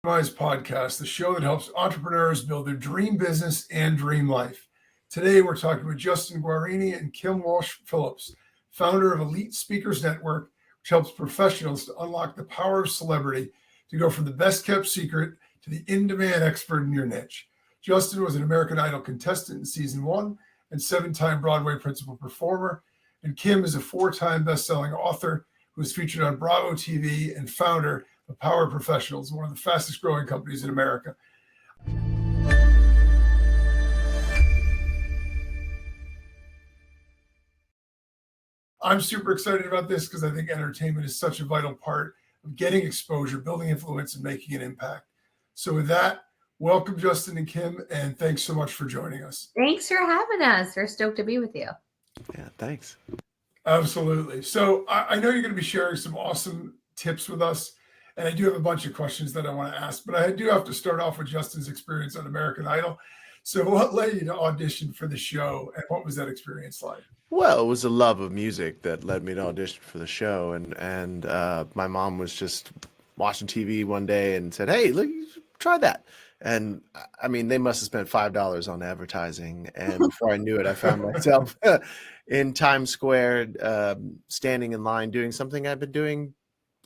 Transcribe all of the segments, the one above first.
optYOUmize podcast, the show that helps entrepreneurs build their dream business and dream life. Today, we're talking with Justin Guarini and Kim Walsh Phillips, founder of Elite Speakers Network, which helps professionals to unlock the power of celebrity to go from the best kept secret to the in-demand expert in your niche. Justin was an American Idol contestant in season 1 and 7-time Broadway principal performer. And Kim is a 4-time best-selling author who was featured on Bravo TV and founder of Power Professionals, one of the fastest growing companies in America. I'm super excited about this because I think entertainment is such a vital part of getting exposure, building influence, and making an impact. So with that, welcome Justin and Kim, and thanks so much for joining us. Thanks for having us. We're stoked to be with you. Yeah, thanks. Absolutely. So I know you're going to be sharing some awesome tips with us, and I do have a bunch of questions that I want to ask, but I do have to start off with Justin's experience on American Idol. So what led you to audition for the show, and what was that experience like? Well, it was a love of music that led me to audition for the show, and my mom was just watching TV one day and said, "Hey, look, try that." And I mean, they must have spent $5 on advertising, and before I knew it, I found myself in Times Square, standing in line doing something I've been doing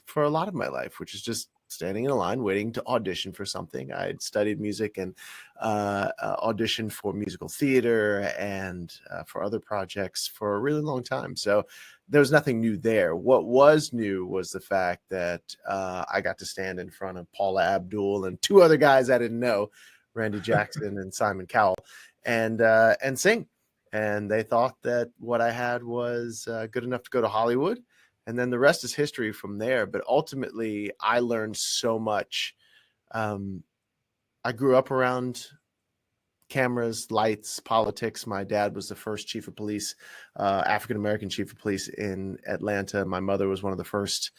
for a lot of my life, which is just standing in a line waiting to audition for something. I had studied music and auditioned for musical theater and for other projects for a really long time. So there was nothing new there. What was new was the fact that I got to stand in front of Paula Abdul and 2 other guys I didn't know, Randy Jackson and Simon Cowell, and sing. And they thought that what I had was good enough to go to Hollywood. And then the rest is history from there. But ultimately, I learned so much. I grew up around cameras, lights, politics. My dad was the first chief of police, African-American chief of police in Atlanta. My mother was one of the first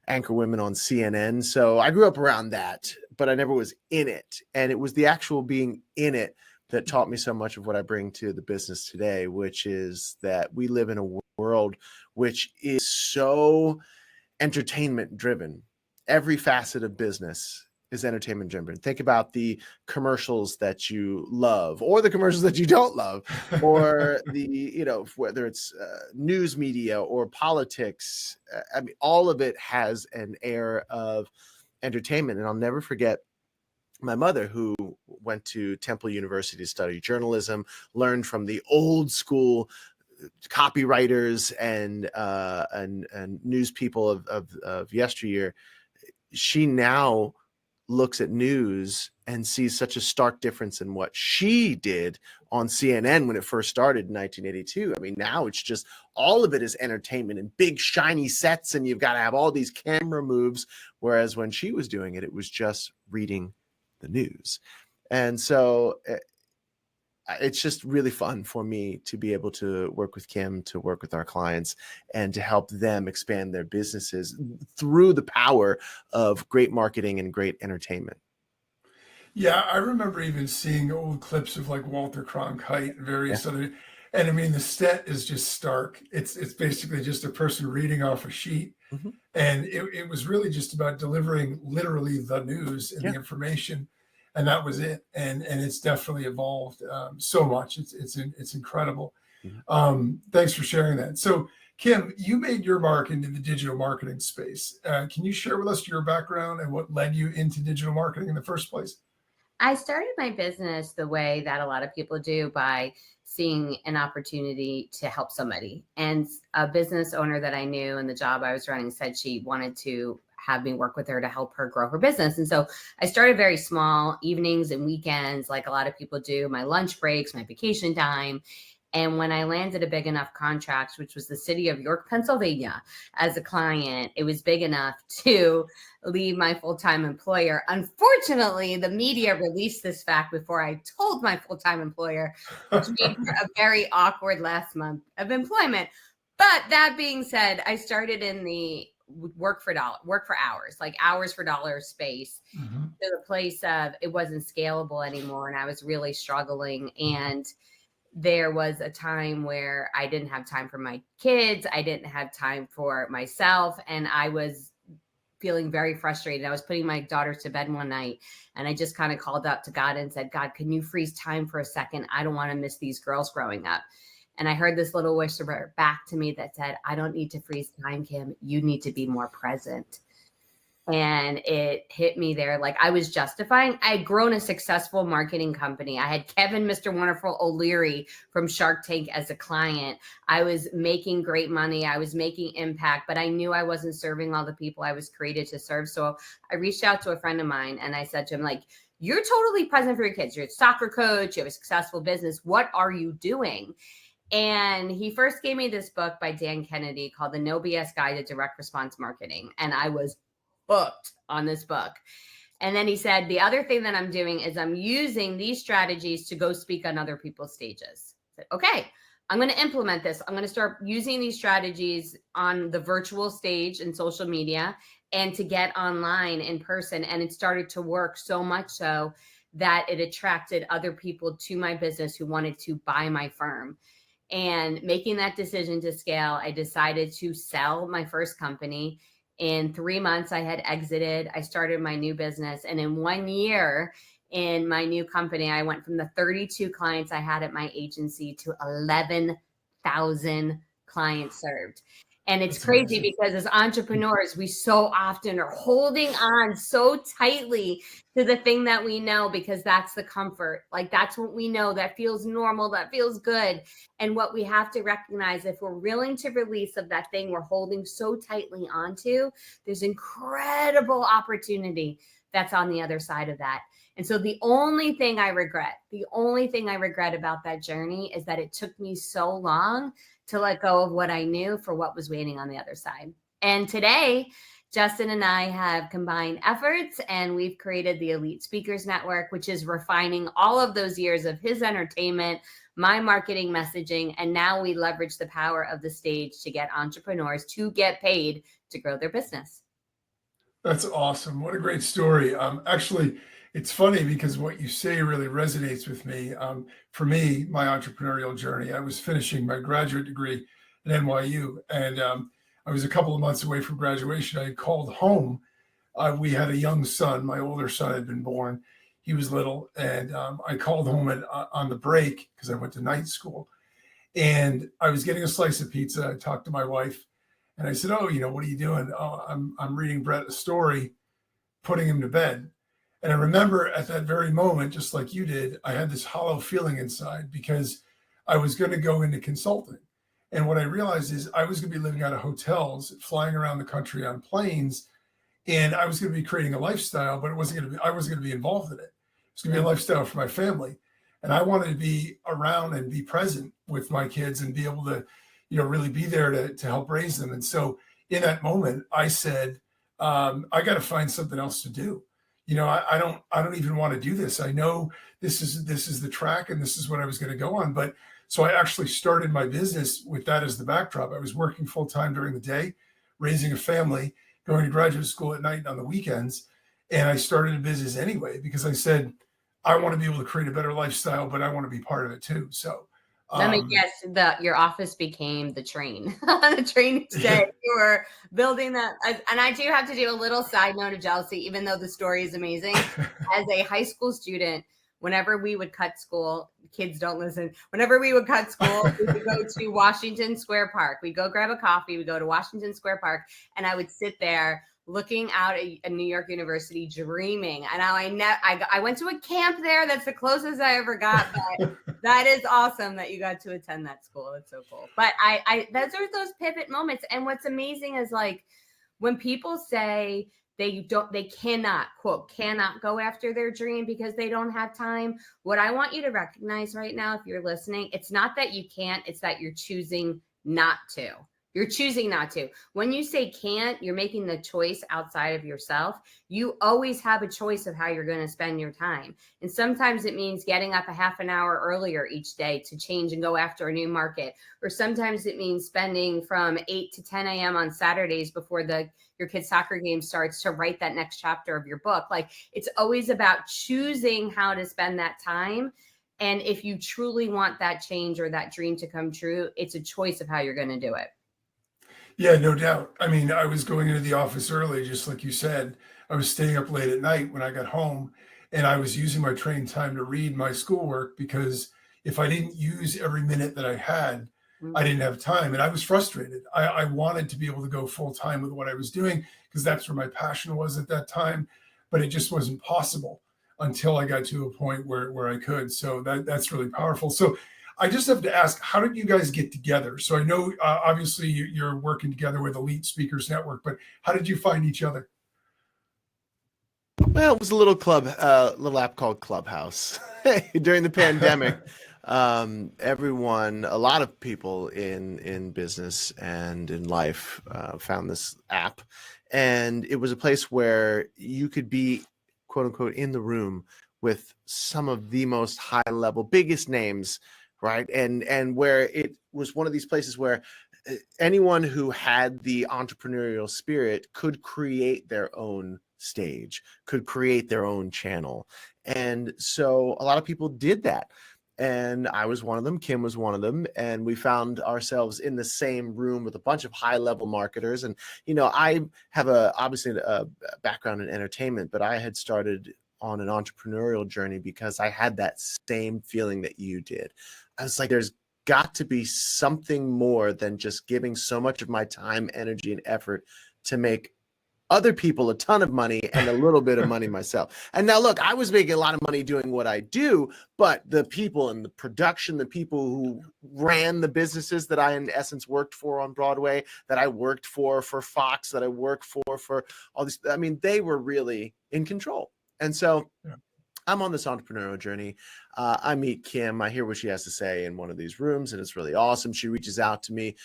anchor women on CNN. So I grew up around that, but I never was in it. And it was the actual being in it that taught me so much of what I bring to the business today, which is that we live in a world which is so entertainment driven. Every facet of business is entertainment driven. Think about the commercials that you love or the commercials that you don't love, or whether it's news media or politics. I mean, all of it has an air of entertainment. And I'll never forget my mother, who went to Temple University to study journalism, learned from the old school copywriters and news people of yesteryear. She now looks at news and sees such a stark difference in what she did on CNN when it first started in 1982. I mean, now it's just all of it is entertainment and big shiny sets, and you've got to have all these camera moves. Whereas when she was doing it, it was just reading the news. And so it's just really fun for me to be able to work with Kim, to work with our clients, and to help them expand their businesses through the power of great marketing and great entertainment. Yeah, I remember even seeing old clips of like Walter Cronkite and various other, and I mean, the set is just stark. It's basically just a person reading off a sheet. Mm-hmm. And it was really just about delivering literally the news and the information. And that was it. And it's definitely evolved so much. It's incredible. Mm-hmm. Thanks for sharing that. So Kim, you made your mark into the digital marketing space. Can you share with us your background and what led you into digital marketing in the first place? I started my business the way that a lot of people do, by seeing an opportunity to help somebody. And a business owner that I knew and the job I was running said she wanted to have me work with her to help her grow her business. And so I started very small, evenings and weekends, like a lot of people do, my lunch breaks, my vacation time. And when I landed a big enough contract, which was the city of York, Pennsylvania, as a client, it was big enough to leave my full-time employer. Unfortunately, the media released this fact before I told my full-time employer, which made for a very awkward last month of employment. But that being said, I started in the work for hours, like hours for dollar space, to the place of it wasn't scalable anymore. And I was really struggling. And there was a time where I didn't have time for my kids. I didn't have time for myself. And I was feeling very frustrated. I was putting my daughters to bed one night, and I just kind of called up to God and said, God, can you freeze time for a second? I don't want to miss these girls growing up. And I heard this little whisper back to me that said, I don't need to freeze time, Kim. You need to be more present. And it hit me there. Like, I was justifying. I had grown a successful marketing company. I had Kevin, Mr. Wonderful O'Leary from Shark Tank as a client. I was making great money. I was making impact, but I knew I wasn't serving all the people I was created to serve. So I reached out to a friend of mine and I said to him, like, you're totally present for your kids. You're a soccer coach. You have a successful business. What are you doing? And he first gave me this book by Dan Kennedy called The No BS Guide to Direct Response Marketing. And I was hooked on this book. And then he said, the other thing that I'm doing is I'm using these strategies to go speak on other people's stages. I said, okay, I'm going to implement this. I'm going to start using these strategies on the virtual stage and social media and to get online in person. And it started to work so much so that it attracted other people to my business who wanted to buy my firm. And making that decision to scale, I decided to sell my first company. In 3 months, I had exited. I started my new business. And in 1 year in my new company, I went from the 32 clients I had at my agency to 11,000 clients served. And it's That's crazy amazing. because as entrepreneurs, we so often are holding on so tightly to the thing that we know because that's the comfort. Like, that's what we know, that feels normal, that feels good. And what we have to recognize, if we're willing to release of that thing we're holding so tightly onto, there's incredible opportunity that's on the other side of that. And so the only thing I regret about that journey is that it took me so long to let go of what I knew for what was waiting on the other side. And today, Justin and I have combined efforts and we've created the Elite Speakers Network, which is refining all of those years of his entertainment, my marketing messaging, and now we leverage the power of the stage to get entrepreneurs to get paid to grow their business. That's awesome. What a great story. Actually, it's funny because what you say really resonates with me. For me, my entrepreneurial journey, I was finishing my graduate degree at NYU, and I was a couple of months away from graduation. I had called home. We had a young son. My older son had been born. He was little, and I called home on the break because I went to night school, and I was getting a slice of pizza. I talked to my wife, and I said, "Oh, what are you doing?" "Oh, I'm reading Brett a story, putting him to bed." And I remember at that very moment, just like you did, I had this hollow feeling inside because I was going to go into consulting. And what I realized is I was going to be living out of hotels, flying around the country on planes, and I was going to be creating a lifestyle, but I wasn't going to be involved in it. It was going to be a lifestyle for my family. And I wanted to be around and be present with my kids and be able to, really be there to help raise them. And so in that moment, I said, I got to find something else to do. I don't even want to do this. I know this is the track and this is what I was going to go on. But so I actually started my business with that as the backdrop. I was working full time during the day, raising a family, going to graduate school at night and on the weekends. And I started a business anyway, because I said, I want to be able to create a better lifestyle, but I want to be part of it too. So Let me guess, your office became the train. The train each day. You were building that. And I do have to do a little side note of jealousy, even though the story is amazing. As a high school student, whenever we would cut school, kids don't listen. Whenever we would cut school, we would go to Washington Square Park. We'd go grab a coffee. We'd go to Washington Square Park. And I would sit there looking out at New York University, dreaming. And I went to a camp there. That's the closest I ever got. But that is awesome that you got to attend that school. That's so cool. But those are those pivot moments. And what's amazing is, like, when people say they cannot go after their dream because they don't have time. What I want you to recognize right now, if you're listening, it's not that you can't, it's that you're choosing not to. You're choosing not to. When you say can't, you're making the choice outside of yourself. You always have a choice of how you're going to spend your time. And sometimes it means getting up a half an hour earlier each day to change and go after a new market. Or sometimes it means spending from 8 to 10 a.m. on Saturdays before your kid's soccer game starts to write that next chapter of your book. Like, it's always about choosing how to spend that time. And if you truly want that change or that dream to come true, it's a choice of how you're going to do it. Yeah, no doubt. I mean, I was going into the office early, just like you said. I was staying up late at night when I got home, and I was using my train time to read my schoolwork because if I didn't use every minute that I had, I Mm. didn't have time. And I was frustrated. I wanted to be able to go full time with what I was doing because that's where my passion was at that time, but it just wasn't possible until I got to a point where I could. So that's really powerful. So I just have to ask, how did you guys get together? So I know obviously you're working together with Elite Speakers Network, but how did you find each other? Well, it was a little app called Clubhouse. During the pandemic, a lot of people in business and in life found this app, and it was a place where you could be, quote unquote, in the room with some of the most high level, biggest names, right? And where it was one of these places where anyone who had the entrepreneurial spirit could create their own stage, could create their own channel. And so a lot of people did that. And I was one of them. Kim was one of them. And we found ourselves in the same room with a bunch of high level marketers. And, I have obviously a background in entertainment, but I had started on an entrepreneurial journey because I had that same feeling that you did. I was like, there's got to be something more than just giving so much of my time, energy, and effort to make other people a ton of money and a little bit of money myself. And now look, I was making a lot of money doing what I do, but the people in the production, the people who ran the businesses that I in essence worked for on Broadway, that I worked for Fox, that I worked for all these, I mean, they were really in control. And so I'm on this entrepreneurial journey. I meet Kim. I hear what she has to say in one of these rooms, and it's really awesome. She reaches out to me,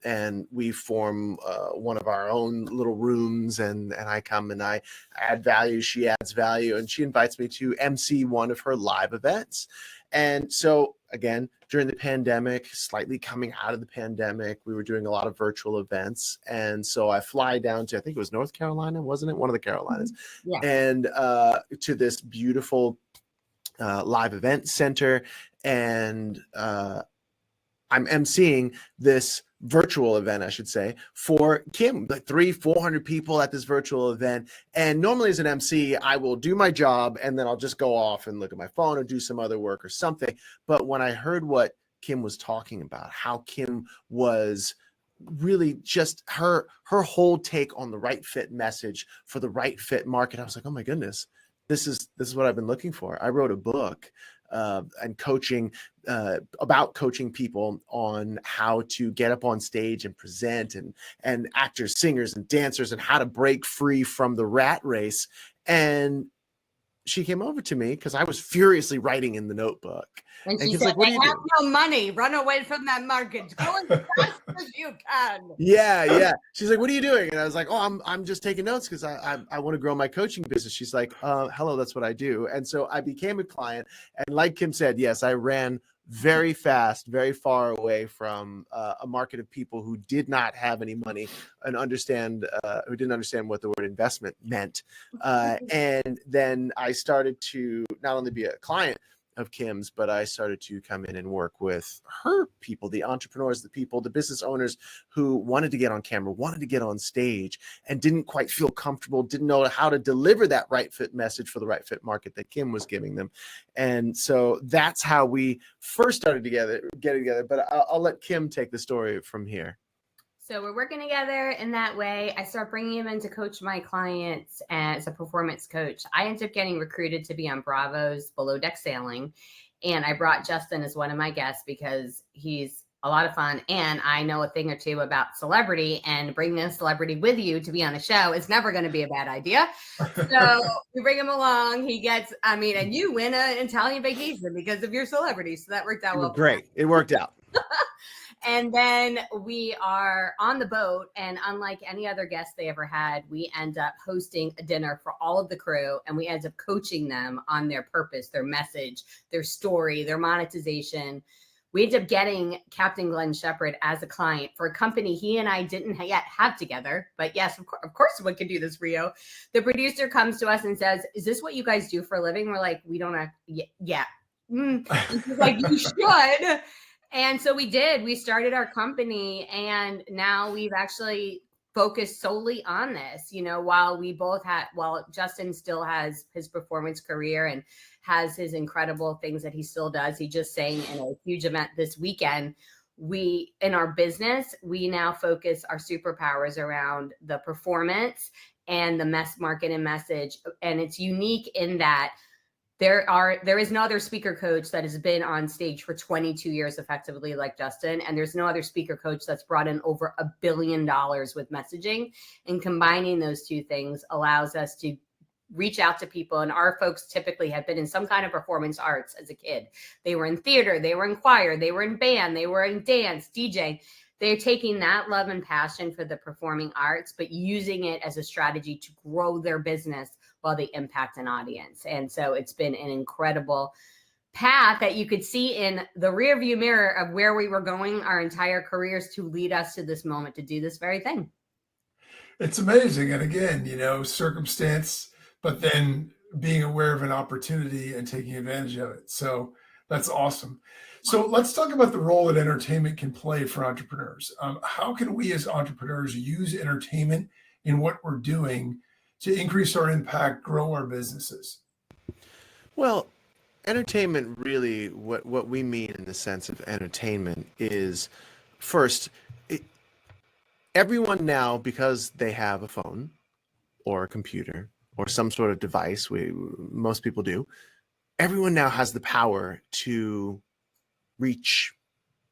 and we form one of our own little rooms, and I come and I add value. She adds value, and she invites me to MC one of her live events. And so, again, during the pandemic, slightly coming out of the pandemic, we were doing a lot of virtual events. And so I fly down to, I think it was North Carolina, wasn't it? One of the Carolinas. Yeah. And to this beautiful live event center. And I'm emceeing this virtual event, I should say, for Kim, like 300-400 people at this virtual event. And normally as an MC, I will do my job and then I'll just go off and look at my phone or do some other work or something. But when I heard what Kim was talking about, how Kim was really just her whole take on the right fit message for the right fit market, I was like, oh my goodness, this is what I've been looking for. I wrote a book and coaching about coaching people on how to get up on stage and present, and actors, singers, and dancers, and how to break free from the rat race. And she came over to me because I was furiously writing in the notebook. And she Kim's said, like, what I are you have doing? no money. Run away from that market. Go as fast as you can. Yeah. She's like, what are you doing? And I was like, oh, I'm just taking notes because I want to grow my coaching business. She's like, hello, that's what I do. And so I became a client. And like Kim said, yes, I ran very fast, very far away from a market of people who did not have any money and who didn't understand what the word investment meant. And then I started to not only be a client of Kim's, but I started to come in and work with her people, the entrepreneurs, the people, the business owners who wanted to get on camera, wanted to get on stage, and didn't quite feel comfortable, didn't know how to deliver that right fit message for the right fit market that Kim was giving them. And so that's how we first started getting together. But I'll let Kim take the story from here. So we're working together in that way. I start bringing him in to coach my clients as a performance coach. I ended up getting recruited to be on Bravo's Below Deck Sailing. And I brought Justin as one of my guests because he's a lot of fun. And I know a thing or two about celebrity, and bringing a celebrity with you to be on a show is never going to be a bad idea. So we bring him along. He gets, and you win an Italian vacation because of your celebrity. So that worked out well. Great. It worked out. And then we are on the boat, and unlike any other guest they ever had, we end up hosting a dinner for all of the crew, and we end up coaching them on their purpose, their message, their story, their monetization. We ended up getting Captain Glenn Shepherd as a client for a company he and I didn't yet have together. But yes, of course, we could do this for you. The producer comes to us and says, is this what you guys do for a living? We're like, we don't have, yeah. He's like, you should. And so we started our company, and now we've actually focused solely on this, while Justin still has his performance career and has his incredible things that he still does. He just sang in a huge event this weekend. In our business, we now focus our superpowers around the performance and the market and message. And it's unique in that there is no other speaker coach that has been on stage for 22 years effectively like Justin. And there's no other speaker coach that's brought in over $1 billion with messaging. And combining those two things allows us to reach out to people. And our folks typically have been in some kind of performance arts as a kid. They were in theater, they were in choir, they were in band, they were in dance, DJ. They're taking that love and passion for the performing arts, but using it as a strategy to grow their business while they impact an audience. And so it's been an incredible path that you could see in the rearview mirror of where we were going our entire careers to lead us to this moment to do this very thing. It's amazing. And again, circumstance, but then being aware of an opportunity and taking advantage of it. So that's awesome. So let's talk about the role that entertainment can play for entrepreneurs. How can we as entrepreneurs use entertainment in what we're doing to increase our impact, grow our businesses? Well, entertainment really, what we mean in the sense of entertainment is, first, everyone now, because they have a phone or a computer or some sort of device, most people do, everyone now has the power to reach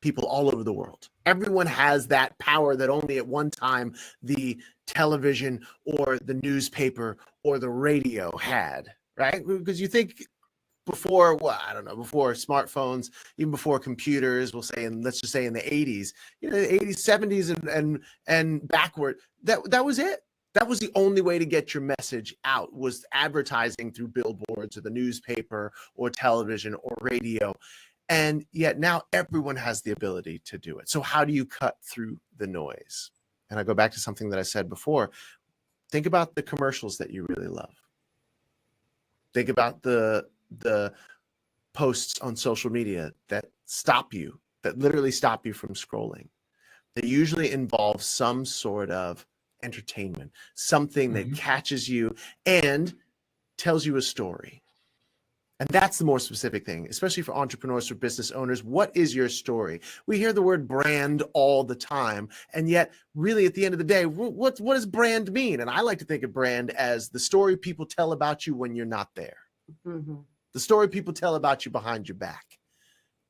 people all over the world. Everyone has that power that only at one time the television or the newspaper or the radio had, right? Because you think before smartphones, even before computers, let's just say in the 80s, the 80s, 70s and backward, that was it. That was the only way to get your message out, was advertising through billboards or the newspaper or television or radio. And yet now everyone has the ability to do it. So how do you cut through the noise? And I go back to something that I said before. Think about the commercials that you really love. Think about the posts on social media that literally stop you from scrolling. They usually involve some sort of entertainment, something that catches you and tells you a story. And that's the more specific thing, especially for entrepreneurs or business owners. What is your story? We hear the word brand all the time. And yet, really, at the end of the day, what does brand mean? And I like to think of brand as the story people tell about you when you're not there. Mm-hmm. The story people tell about you behind your back.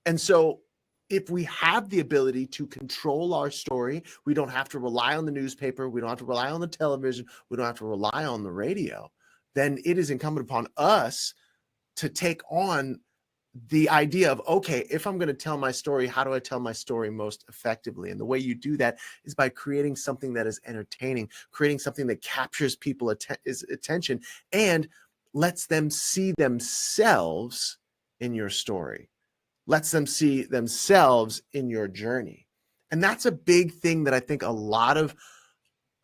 And so if we have the ability to control our story, we don't have to rely on the newspaper. We don't have to rely on the television. We don't have to rely on the radio. Then it is incumbent upon us to take on the idea of, okay, if I'm going to tell my story, how do I tell my story most effectively? And the way you do that is by creating something that is entertaining, creating something that captures people's attention and lets them see themselves in your story, lets them see themselves in your journey. And that's a big thing that I think a lot of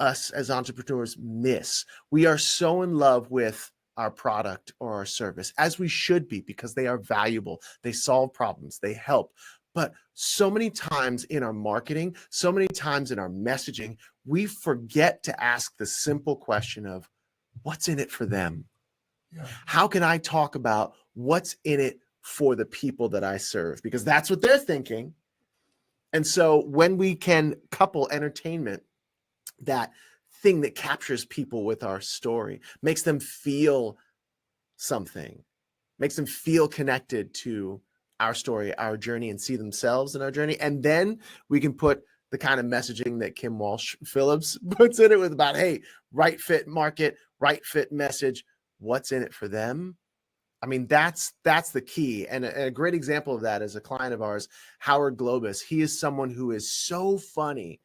us as entrepreneurs miss. We are so in love with our product or our service, as we should be, because they are valuable. They solve problems, they help. But so many times in our marketing, so many times in our messaging, we forget to ask the simple question of what's in it for them? Yeah. How can I talk about what's in it for the people that I serve? Because that's what they're thinking. And so when we can couple entertainment, that thing that captures people with our story, makes them feel something, makes them feel connected to our story, our journey, and see themselves in our journey. And then we can put the kind of messaging that Kim Walsh Phillips puts in it with about, hey, right fit market, right fit message, what's in it for them? I mean, that's the key. And a great example of that is a client of ours, Howard Globus. He is someone who is so funny.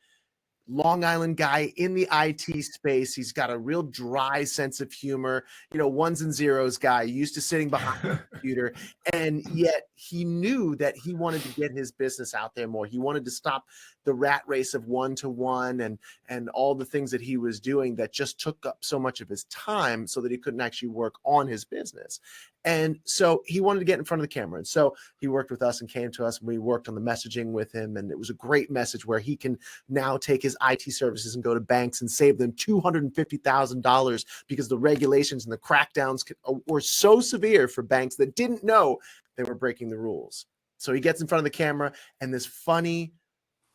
Long Island guy in the IT space. He's got a real dry sense of humor, ones and zeros guy, used to sitting behind computer. And yet he knew that he wanted to get his business out there more. He wanted to stop the rat race of one-to-one and all the things that he was doing that just took up so much of his time so that he couldn't actually work on his business. And so he wanted to get in front of the camera. And so he worked with us and came to us, and we worked on the messaging with him. And it was a great message where he can now take his IT services and go to banks and save them $250,000 because the regulations and the crackdowns were so severe for banks that didn't know they were breaking the rules. So he gets in front of the camera, and this funny,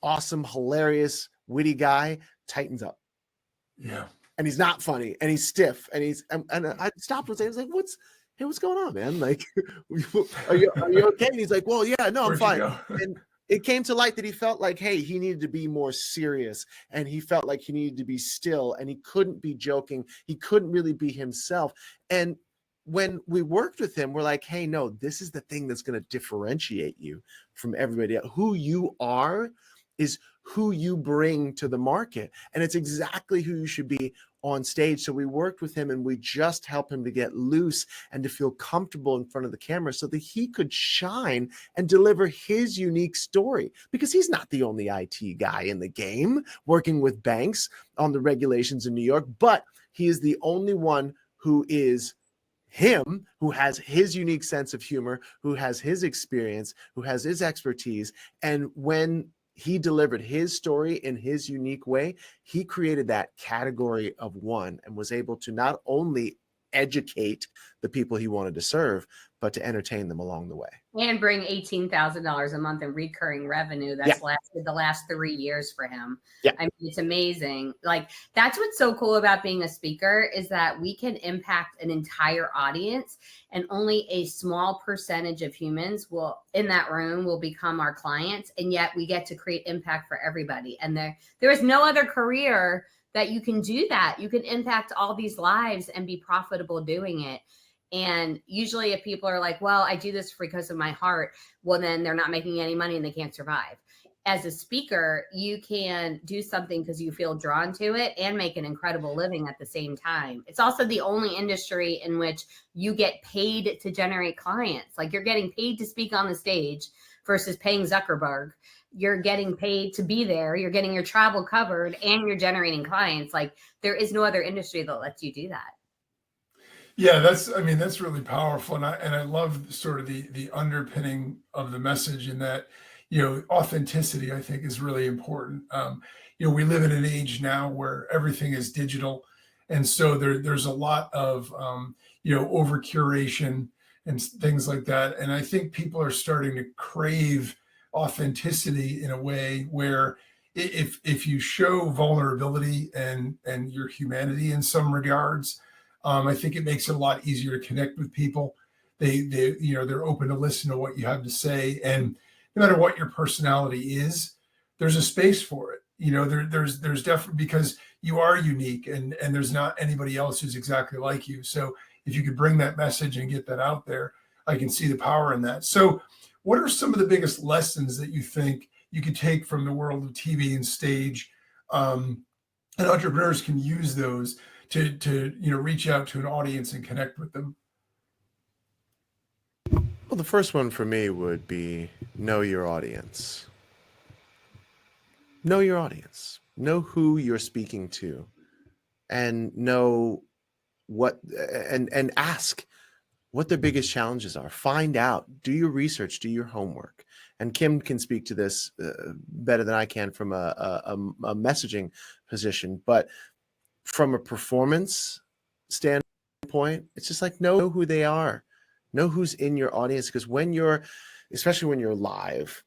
awesome, hilarious, witty guy tightens up. Yeah. And he's not funny, and he's stiff, and I stopped and I was like, what's going on, man? Like, are you okay? And he's like, well, yeah, no, I'm fine. And it came to light that he felt like, hey, he needed to be more serious, and he felt like he needed to be still, and he couldn't be joking. He couldn't really be himself. And when we worked with him, we're like, hey, no, this is the thing that's going to differentiate you from everybody else. Who you are is who you bring to the market. And it's exactly who you should be on stage. So we worked with him, and we just helped him to get loose and to feel comfortable in front of the camera so that he could shine and deliver his unique story, because he's not the only IT guy in the game working with banks on the regulations in New York, but he is the only one who is him, who has his unique sense of humor, who has his experience, who has his expertise. And when he delivered his story in his unique way, he created that category of one and was able to not only educate the people he wanted to serve, but to entertain them along the way. And bring $18,000 a month in recurring revenue that's lasted the last 3 years for him. Yeah. I mean, it's amazing. Like, that's what's so cool about being a speaker, is that we can impact an entire audience, and only a small percentage of humans in that room will become our clients. And yet we get to create impact for everybody. And there is no other career that you can do that. You can impact all these lives and be profitable doing it. And usually if people are like, well, I do this because of my heart, well, then they're not making any money and they can't survive. As a speaker, you can do something because you feel drawn to it and make an incredible living at the same time. It's also the only industry in which you get paid to generate clients. Like, you're getting paid to speak on the stage versus paying Zuckerberg. You're getting paid to be there. You're getting your travel covered, and you're generating clients. Like, there is no other industry that lets you do that. Yeah, that's really powerful. And I love sort of the underpinning of the message, in that, authenticity, I think, is really important. We live in an age now where everything is digital. And so there's a lot of, over curation and things like that. And I think people are starting to crave authenticity in a way where if you show vulnerability and your humanity in some regards, I think it makes it a lot easier to connect with people. They're open to listen to what you have to say, and no matter what your personality is, there's a space for it. There's definitely, because you are unique, and there's not anybody else who's exactly like you. So if you could bring that message and get that out there, I can see the power in that. So what are some of the biggest lessons that you think you could take from the world of TV and stage, and entrepreneurs can use those to reach out to an audience and connect with them? Well, the first one for me would be know your audience. Know your audience. Know who you're speaking to, and know what, and ask what their biggest challenges are. Find out. Do your research. Do your homework. And Kim can speak to this better than I can from a messaging position, but from a performance standpoint, it's just like, know who they are, know who's in your audience. Because especially when you're live,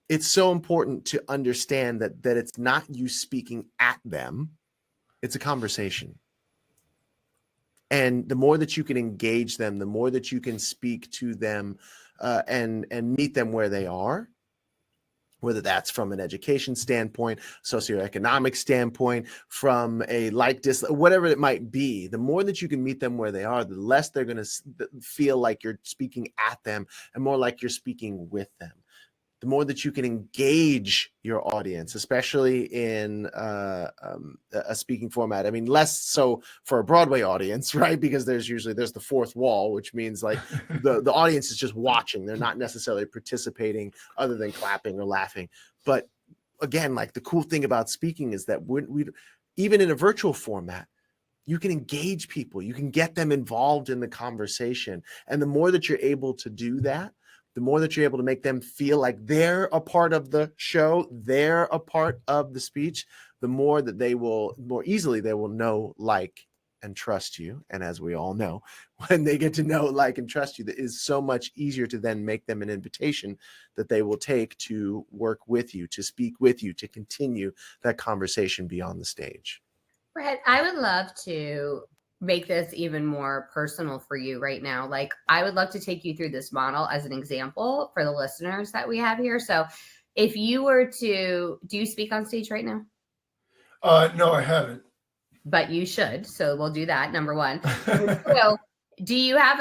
it's so important to understand that it's not you speaking at them, it's a conversation. And the more that you can engage them, the more that you can speak to them and meet them where they are, whether that's from an education standpoint, socioeconomic standpoint, from a whatever it might be, the more that you can meet them where they are, the less they're going to feel like you're speaking at them and more like you're speaking with them. the more that you can engage your audience, especially in a speaking format. I mean, less so for a Broadway audience, right? Because there's the fourth wall, which means like the audience is just watching. They're not necessarily participating other than clapping or laughing. But again, like the cool thing about speaking is that we even in a virtual format, you can engage people, you can get them involved in the conversation. And the more that you're able to do that, the more that you're able to make them feel like they're a part of the show, they're a part of the speech, the more that more easily they will know, like, and trust you. And as we all know, when they get to know, like, and trust you, that is so much easier to then make them an invitation that they will take to work with you, to speak with you, to continue that conversation beyond the stage. Brett, I would love to make this even more personal for you right now. Like, I would love to take you through this model as an example for the listeners that we have here. So if you were do you speak on stage right now? No, I haven't. But you should. So we'll do that. Number one. So do you have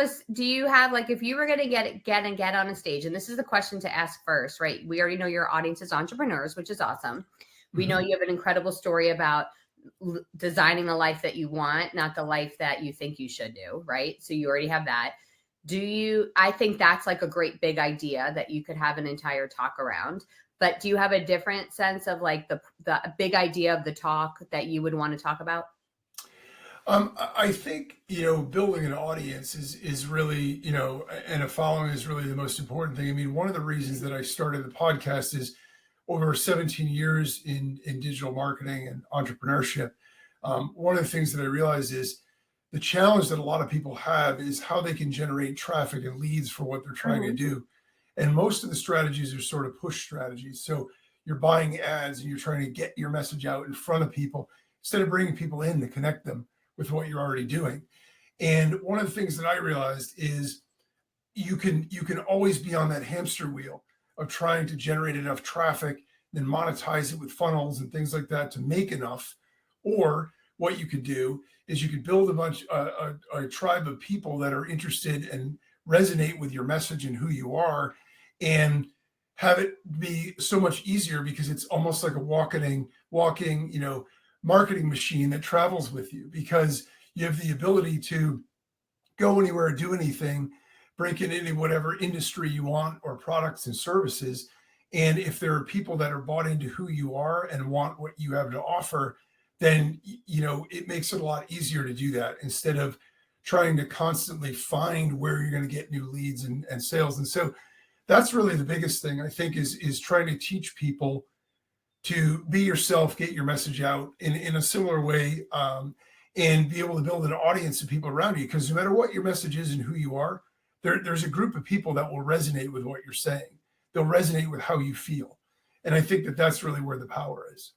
like, if you were going to get on a stage, and this is the question to ask first, right? We already know your audience is entrepreneurs, which is awesome. We know you have an incredible story about designing a life that you want, not the life that you think you should do, right? So you already have that. I think that's like a great big idea that you could have an entire talk around. But do you have a different sense of like the big idea of the talk that you would want to talk about? I think, building an audience is really, and a following is really the most important thing. I mean, one of the reasons that I started the podcast is over 17 years in digital marketing and entrepreneurship. One of the things that I realized is the challenge that a lot of people have is how they can generate traffic and leads for what they're trying to do. And most of the strategies are sort of push strategies. So you're buying ads and you're trying to get your message out in front of people instead of bringing people in to connect them with what you're already doing. And one of the things that I realized is you can always be on that hamster wheel of trying to generate enough traffic, then monetize it with funnels and things like that to make enough. Or what you could do is you could build a tribe of people that are interested and resonate with your message and who you are, and have it be so much easier because it's almost like a walking, marketing machine that travels with you, because you have the ability to go anywhere, do anything, break it into whatever industry you want or products and services. And if there are people that are bought into who you are and want what you have to offer, then, it makes it a lot easier to do that instead of trying to constantly find where you're going to get new leads and sales. And so that's really the biggest thing, I think, is trying to teach people to be yourself, get your message out in a similar way, and be able to build an audience of people around you. Because no matter what your message is and who you are, there's a group of people that will resonate with what you're saying. They'll resonate with how you feel. And I think that that's really where the power is.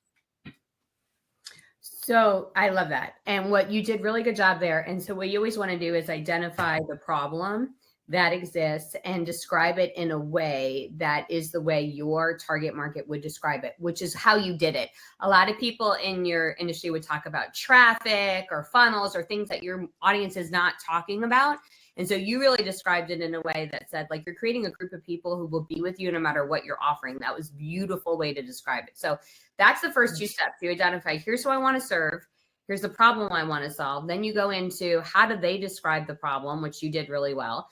So I love that. And what you did really good job there. And so what you always want to do is identify the problem that exists and describe it in a way that is the way your target market would describe it, which is how you did it. A lot of people in your industry would talk about traffic or funnels or things that your audience is not talking about. And so you really described it in a way that said, like, you're creating a group of people who will be with you no matter what you're offering. That was a beautiful way to describe it. So that's the first two steps. You identify, here's who I want to serve. Here's the problem I want to solve. Then you go into how do they describe the problem, which you did really well.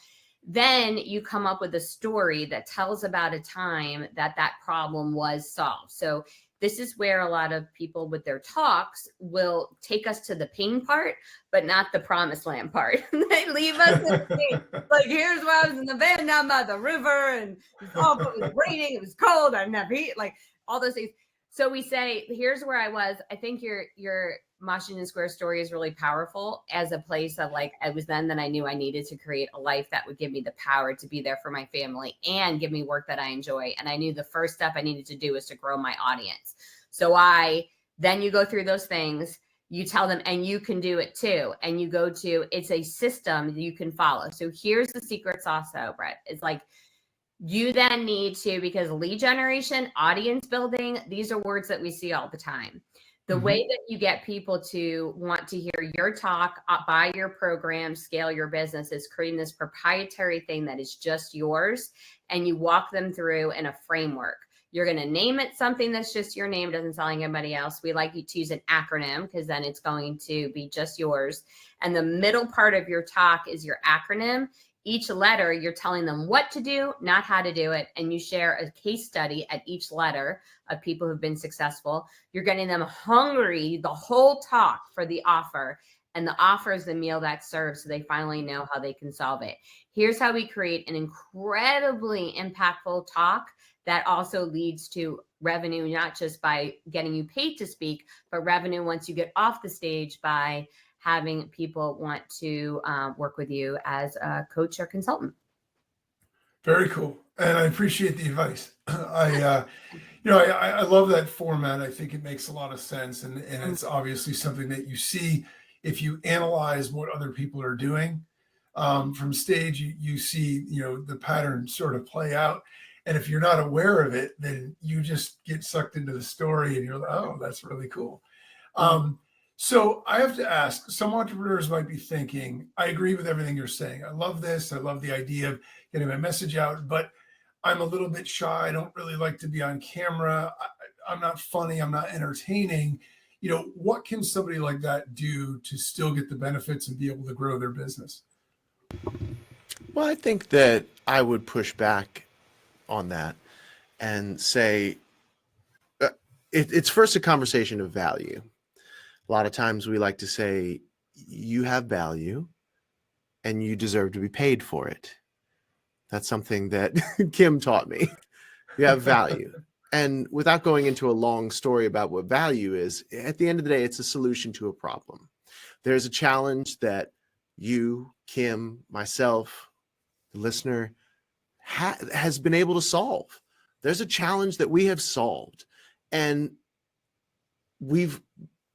Then you come up with a story that tells about a time that problem was solved. So this is where a lot of people with their talks will take us to the pain part, but not the promised land part. They leave us in pain. Like, here's where I was in the van down by the river, and it was raining, it was cold, I didn't have heat, like all those things. So we say, here's where I was. I think your Washington Square story is really powerful as a place of, like, it was then that I knew I needed to create a life that would give me the power to be there for my family and give me work that I enjoy. And I knew the first step I needed to do was to grow my audience. So then you go through those things, you tell them, and you can do it too. And you go to, it's a system that you can follow. So here's the secret sauce though, Brett. It's like, you then need to, because lead generation, audience building, these are words that we see all the time. The way that you get people to want to hear your talk, buy your program, scale your business is creating this proprietary thing that is just yours. And you walk them through in a framework. You're going to name it something that's just your name, doesn't sound like anybody else. We like you to use an acronym because then it's going to be just yours. And the middle part of your talk is your acronym. Each letter, you're telling them what to do, not how to do it. And you share a case study at each letter of people who've been successful. You're getting them hungry the whole talk for the offer. And the offer is the meal that's served, so they finally know how they can solve it. Here's how we create an incredibly impactful talk that also leads to revenue, not just by getting you paid to speak, but revenue once you get off the stage by having people want to work with you as a coach or consultant. Very cool. And I appreciate the advice. I love that format. I think it makes a lot of sense. And it's obviously something that you see if you analyze what other people are doing from stage, you see, the pattern sort of play out. And if you're not aware of it, then you just get sucked into the story and you're like, oh, that's really cool. So I have to ask, some entrepreneurs might be thinking, I agree with everything you're saying. I love this. I love the idea of getting my message out, but I'm a little bit shy. I don't really like to be on camera. I'm not funny. I'm not entertaining. What can somebody like that do to still get the benefits and be able to grow their business? Well, I think that I would push back on that and say it's first a conversation of value. A lot of times we like to say, you have value and you deserve to be paid for it. That's something that Kim taught me. You have value. And without going into a long story about what value is, at the end of the day, it's a solution to a problem. There's a challenge that you, Kim, myself, the listener, has been able to solve. There's a challenge that we have solved. And we've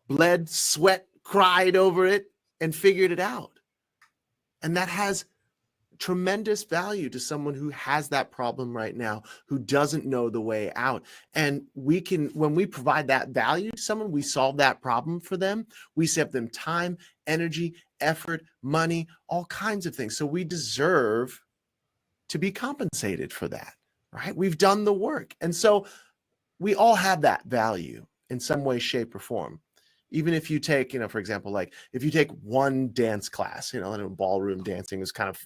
bled, sweat, cried over it, and figured it out. And that has tremendous value to someone who has that problem right now, who doesn't know the way out. And when we provide that value to someone, we solve that problem for them. We save them time, energy, effort, money, all kinds of things. So we deserve to be compensated for that, right? We've done the work. And so we all have that value in some way, shape, or form. Even if you take, for example, like if you take one dance class, ballroom dancing was kind of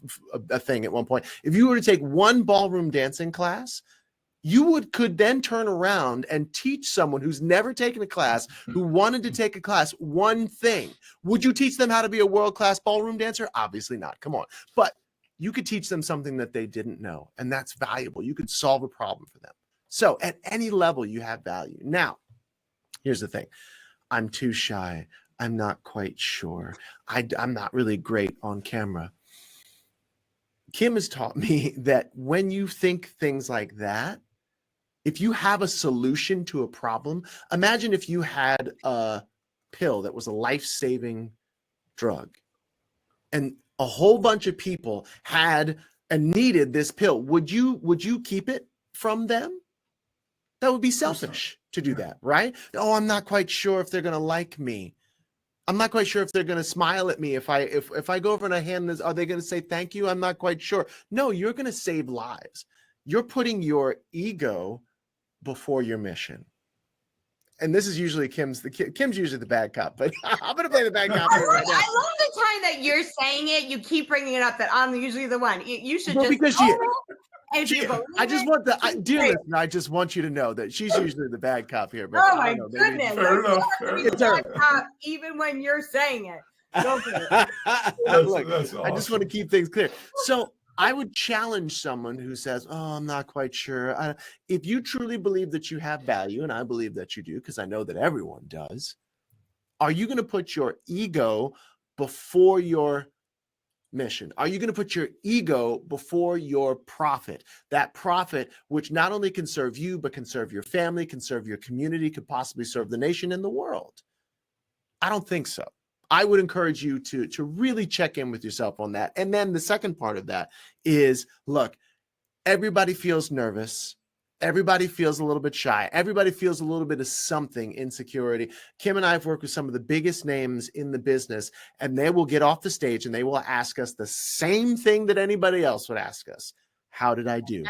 a thing at one point. If you were to take one ballroom dancing class, you could then turn around and teach someone who's never taken a class, who wanted to take a class, one thing. Would you teach them how to be a world-class ballroom dancer? Obviously not. Come on. But you could teach them something that they didn't know, and that's valuable. You could solve a problem for them. So at any level, you have value. Now, here's the thing. I'm too shy. I'm not quite sure. I'm not really great on camera. Kim has taught me that when you think things like that, if you have a solution to a problem, imagine if you had a pill that was a life-saving drug and a whole bunch of people had and needed this pill. Would you keep it from them? That would be selfish to do that, right? Oh, I'm not quite sure if they're going to like me. I'm not quite sure if they're going to smile at me. If I go over and I hand this, are they going to say thank you? I'm not quite sure. No, you're going to save lives. You're putting your ego before your mission. And this is usually Kim's usually the bad cop, but I'm going to play the bad cop here right now. I love the time that you're saying it. You keep bringing it up that I'm usually the one. You should just. Because I just want you to know that she's usually the bad cop here. But oh my goodness! Fair enough. Even when you're saying it. Look, that's awesome. I just want to keep things clear. So I would challenge someone who says, "Oh, I'm not quite sure." If you truly believe that you have value, and I believe that you do, because I know that everyone does, are you going to put your ego before your mission? Are you going to put your ego before your profit? That profit, which not only can serve you, but can serve your family, can serve your community, could possibly serve the nation and the world? I don't think so. I would encourage you to really check in with yourself on that. And then the second part of that is, look, everybody feels nervous. Everybody feels a little bit shy. Everybody feels a little bit of something, insecurity. Kim and I have worked with some of the biggest names in the business, and they will get off the stage and they will ask us the same thing that anybody else would ask us. How did I do?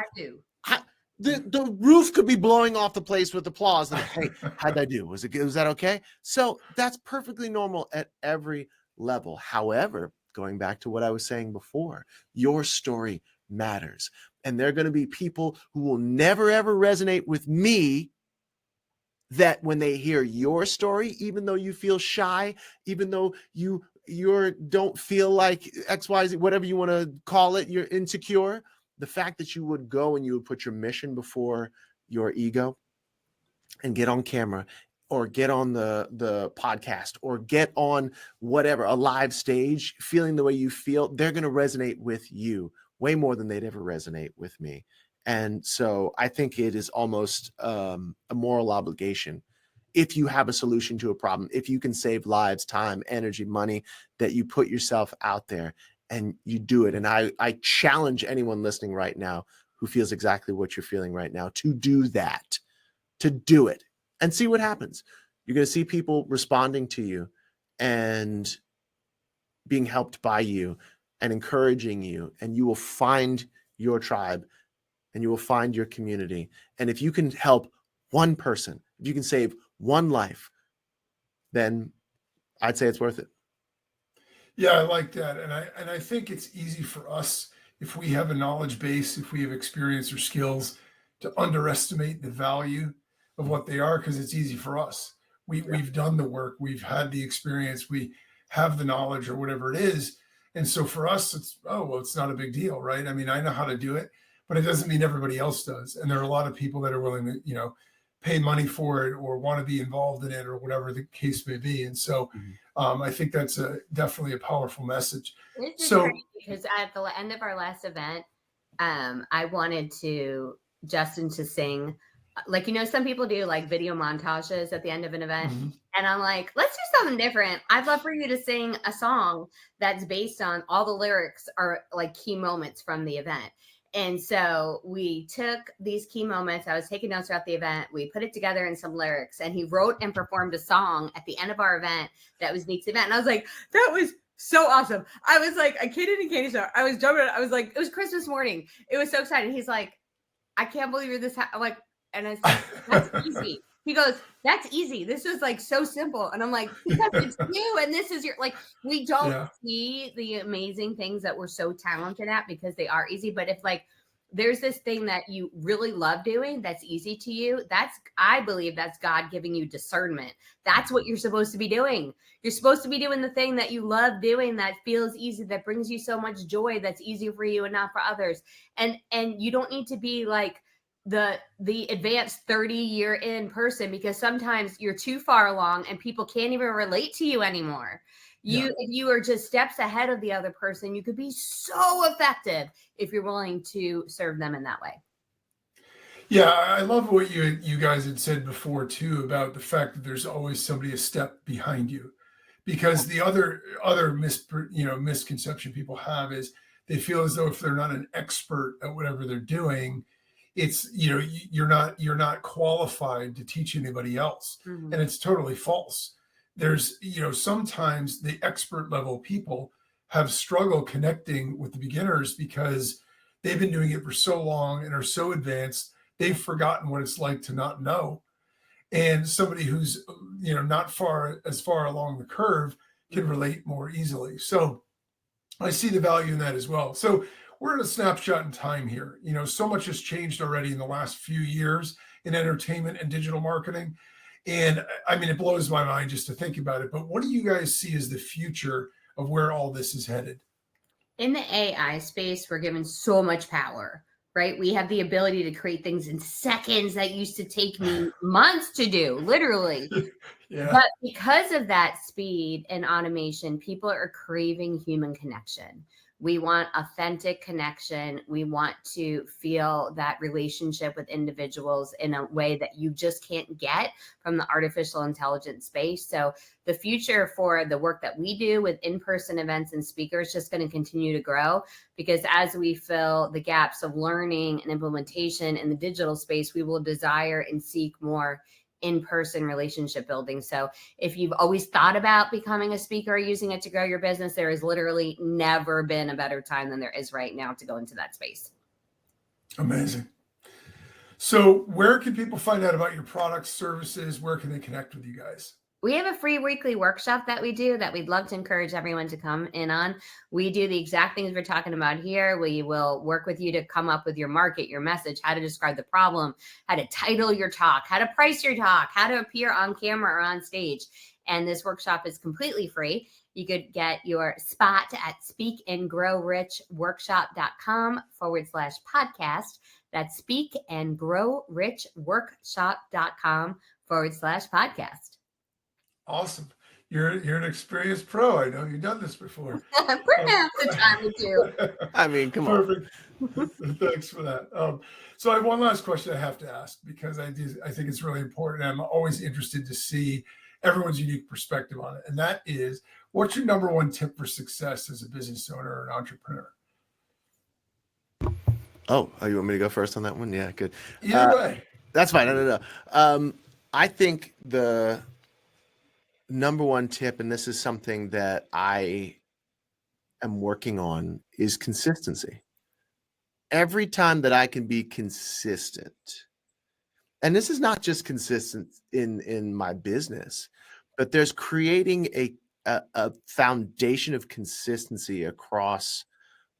The roof could be blowing off the place with applause. And hey, how did I do? Was that okay? So that's perfectly normal at every level. However, going back to what I was saying before, your story matters. And there are going to be people who will never, ever resonate with me, that when they hear your story, even though you feel shy, even though you don't feel like XYZ, whatever you want to call it, you're insecure, the fact that you would go and you would put your mission before your ego and get on camera or get on the podcast or get on whatever, a live stage, feeling the way you feel, they're going to resonate with you way more than they'd ever resonate with me. And so I think it is almost a moral obligation, if you have a solution to a problem, if you can save lives, time, energy, money, that you put yourself out there and you do it. And I challenge anyone listening right now who feels exactly what you're feeling right now to do that, to do it and see what happens. You're going to see people responding to you and being helped by you and encouraging you, and you will find your tribe and you will find your community. And if you can help one person, if you can save one life, then I'd say it's worth it. Yeah, I like that. And I think it's easy for us, if we have a knowledge base, if we have experience or skills, to underestimate the value of what they are, because it's easy for us. We've done the work, we've had the experience, we have the knowledge or whatever it is. And so for us, it's not a big deal, right? I mean, I know how to do it, but it doesn't mean everybody else does. And there are a lot of people that are willing to, pay money for it or want to be involved in it or whatever the case may be. And so I think that's definitely a powerful message. This is So great because at the end of our last event, I wanted Justin to sing, like, some people do like video montages at the end of an event. And I'm like, let's do something different. I'd love for you to sing a song that's based on all the lyrics are like key moments from the event. And so we took these key moments. I was taking notes throughout the event. We put it together in some lyrics, and he wrote and performed a song at the end of our event that was Neek's event. And I was like, that was so awesome. I was like a kid in a candy store. I was jumping. I was like, it was Christmas morning. It was so exciting. He's like, I can't believe you're this. I'm like, and I said, that's easy. He goes, that's easy. This was like so simple. And I'm like, because it's you and this is your, like, we don't see the amazing things that we're so talented at because they are easy. But if like, there's this thing that you really love doing that's easy to you, I believe that's God giving you discernment. That's what you're supposed to be doing. You're supposed to be doing the thing that you love doing, that feels easy, that brings you so much joy, that's easy for you and not for others. And you don't need to be like the advanced 30-year in person, because sometimes you're too far along and people can't even relate to you anymore. If you are just steps ahead of the other person, you could be so effective if you're willing to serve them in that way. Yeah, I love what you guys had said before too, about the fact that there's always somebody a step behind you, because the other misconception people have is they feel as though if they're not an expert at whatever they're doing, it's you're not qualified to teach anybody else, and it's totally false. There's sometimes the expert level people have struggled connecting with the beginners because they've been doing it for so long and are so advanced they've forgotten what it's like to not know. And somebody who's not as far along the curve can relate more easily. So I see the value in that as well. So we're in a snapshot in time here. So much has changed already in the last few years in entertainment and digital marketing. And I mean, it blows my mind just to think about it. But what do you guys see as the future of where all this is headed? In the AI space, we're given so much power, right? We have the ability to create things in seconds that used to take me months to do, literally. But because of that speed and automation, people are craving human connection. We want authentic connection. We want to feel that relationship with individuals in a way that you just can't get from the artificial intelligence space. So the future for the work that we do with in-person events and speakers is just going to continue to grow, because as we fill the gaps of learning and implementation in the digital space, we will desire and seek more in-person relationship building. So if you've always thought about becoming a speaker or using it to grow your business, there has literally never been a better time than there is right now to go into that space. Amazing. So where can people find out about your products, services? Where can they connect with you guys? We have a free weekly workshop that we do that we'd love to encourage everyone to come in on. We do the exact things we're talking about here. We will work with you to come up with your market, your message, how to describe the problem, how to title your talk, how to price your talk, how to appear on camera or on stage. And this workshop is completely free. You could get your spot at speakandgrowrichworkshop.com/podcast. That's speakandgrowrichworkshop.com/podcast. Awesome. You're an experienced pro. I know you've done this before. Perhaps a time or two. I mean, come on. Perfect. Thanks for that. So I have one last question I have to ask, because I think it's really important. I'm always interested to see everyone's unique perspective on it. And that is, what's your number one tip for success as a business owner or an entrepreneur? Oh, you want me to go first on that one? Yeah, good. Either way. That's fine. No. I think the number one tip, and this is something that I am working on, is consistency. Every time that I can be consistent, and this is not just consistent in my business, but there's creating a foundation of consistency across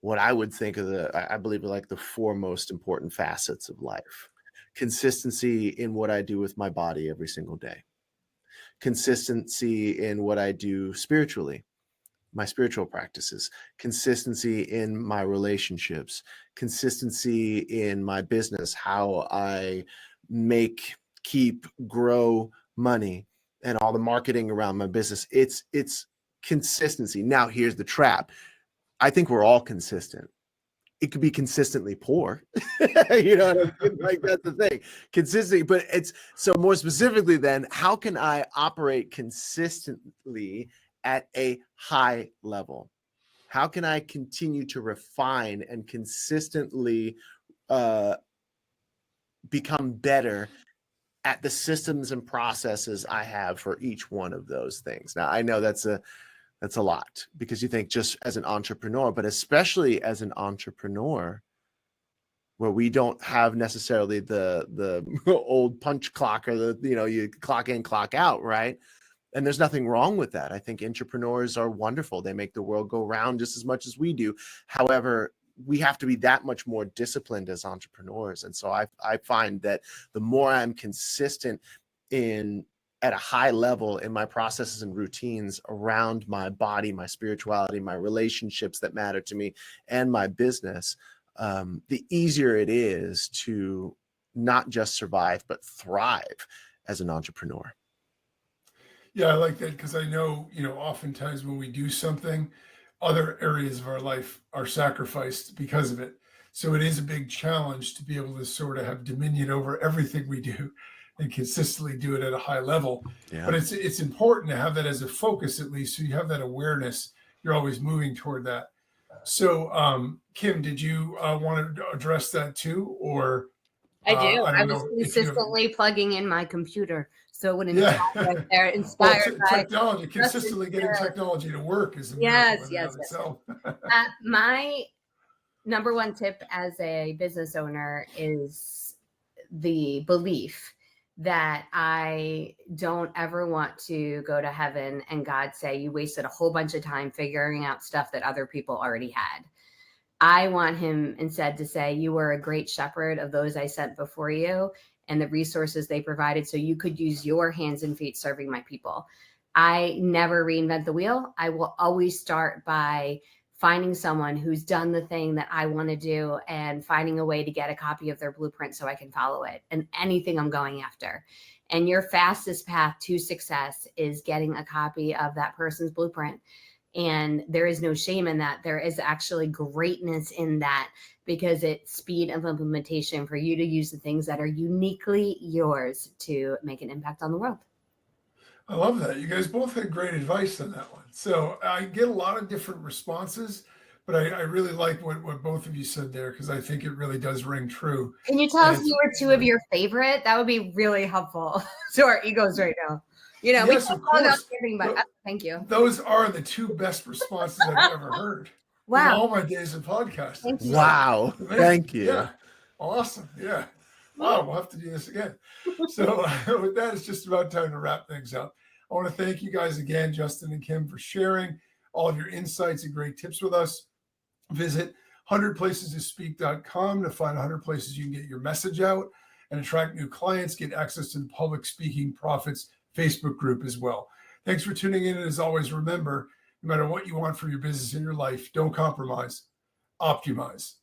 what I would think of I believe are like the four most important facets of life. Consistency in what I do with my body every single day. Consistency in what I do spiritually, my spiritual practices, consistency in my relationships, consistency in my business, how I make, keep, grow money, and all the marketing around my business. It's consistency. Now, here's the trap. I think we're all consistent. It could be consistently poor. You know what I mean? Like, that's the thing. Consistency, but it's so more specifically then, how can I operate consistently at a high level? How can I continue to refine and consistently become better at the systems and processes I have for each one of those things? Now, I know that's a lot, because you think just as an entrepreneur, but especially as an entrepreneur where we don't have necessarily the old punch clock, or you clock in, clock out, right? And there's nothing wrong with that. I think entrepreneurs are wonderful. They make the world go round just as much as we do. However, we have to be that much more disciplined as entrepreneurs. And so I find that the more I'm consistent at a high level in my processes and routines around my body, my spirituality, my relationships that matter to me, and my business, the easier it is to not just survive, but thrive as an entrepreneur. Yeah, I like that, because I know, oftentimes when we do something, other areas of our life are sacrificed because of it. So it is a big challenge to be able to sort of have dominion over everything we do and consistently do it at a high level. Yeah. But it's important to have that as a focus, at least, so you have that awareness. You're always moving toward that. So, Kim, did you want to address that too, or? I do. I was know consistently plugging in my computer, so it wouldn't Yeah. be right there, inspired by technology. Consistently getting technology to work is a Yes, miracle in and of itself. My number one tip as a business owner is the belief that I don't ever want to go to heaven and God say, you wasted a whole bunch of time figuring out stuff that other people already had. I want him instead to say, you were a great shepherd of those I sent before you and the resources they provided so you could use your hands and feet serving my people. I never reinvent the wheel. I will always start by finding someone who's done the thing that I want to do and finding a way to get a copy of their blueprint so I can follow it and anything I'm going after. And your fastest path to success is getting a copy of that person's blueprint And there is no shame in that. There is actually greatness in that, because it's speed of implementation for you to use the things that are uniquely yours to make an impact on the world. I love that. You guys both had great advice on that one. So I get a lot of different responses, but I really like what both of you said there, because I think it really does ring true. Can you tell us who are two of your favorite? That would be really helpful to our egos right now. You know, Yes, we of can't course. everything, but thank you. Those are the two best responses I've ever heard in Wow. all my days of podcasting. Thank you. Wow. Amazing. Thank you. Yeah. Awesome. Yeah. Wow. We'll have to do this again. So with that, it's just about time to wrap things up. I want to thank you guys again, Justin and Kim, for sharing all of your insights and great tips with us. Visit 100placestospeak.com to find 100 places you can get your message out and attract new clients, get access to the Public Speaking Profits Facebook group as well. Thanks for tuning in. And as always, remember, no matter what you want for your business and your life, don't compromise, optYOUmize.